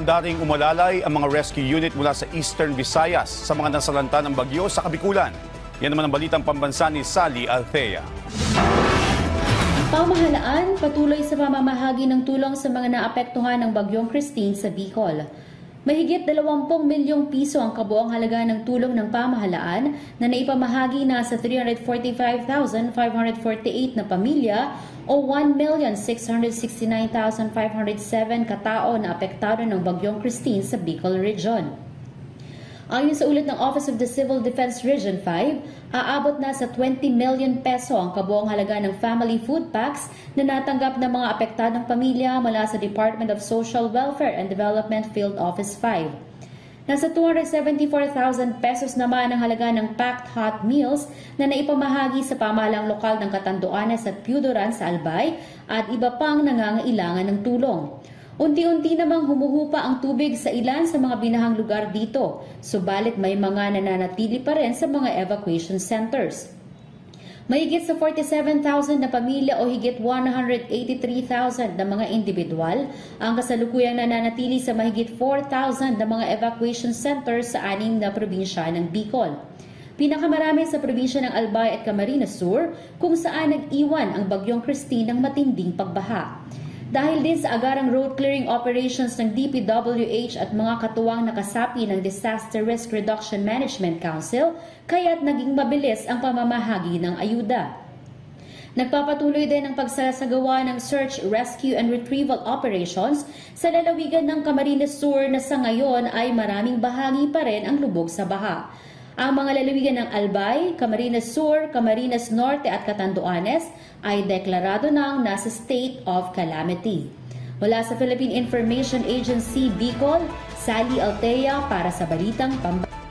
Daring umalalay ang mga rescue unit mula sa Eastern Visayas sa mga nasalanta ng bagyo sa Kabikulan. Yan naman ang balitang pambansa ni Sally Althea. Pamahalaan patuloy sa pamamahagi ng tulong sa mga naapektuhan ng bagyong Christine sa Bicol. Mahigit 20 milyong piso ang kabuang halaga ng tulong ng pamahalaan na naipamahagi na sa 345,548 na pamilya o 1,669,507 katao na apektado ng bagyong Christine sa Bicol Region. Ayon sa ulat ng Office of the Civil Defense Region 5, aabot na sa 20 million peso ang kabuang halaga ng family food packs na natanggap ng mga apektadong pamilya mula sa Department of Social Welfare and Development Field Office 5. Nasa 274,000 pesos naman ang halaga ng packed hot meals na naipamahagi sa pamahalang lokal ng Catanduanes at Piudoran sa Albay at iba pang nangangailangan ng tulong. Unti-unti namang humuhupa ang tubig sa ilan sa mga binahang lugar dito, subalit may mga nananatili pa rin sa mga evacuation centers. Mahigit sa 47,000 na pamilya o higit 183,000 na mga individual ang kasalukuyang nananatili sa mahigit 4,000 na mga evacuation centers sa 6 na probinsya ng Bicol. Pinakamarami sa probinsya ng Albay at Camarines Sur kung saan nag-iwan ang bagyong Christine ng matinding pagbaha. Dahil din sa agarang road clearing operations ng DPWH at mga katuwang nakasapi ng Disaster Risk Reduction Management Council, kaya't naging mabilis ang pamamahagi ng ayuda. Nagpapatuloy din ang pagsasagawa ng search, rescue and retrieval operations sa lalawigan ng Camarines Sur na sa ngayon ay maraming bahagi pa rin ang lubog sa baha. Ang mga lalawigan ng Albay, Camarines Sur, Camarines Norte at Catanduanes ay deklarado nang nasa state of calamity. Mula sa Philippine Information Agency Bicol, Sally Althea para sa Balitang Pambansa.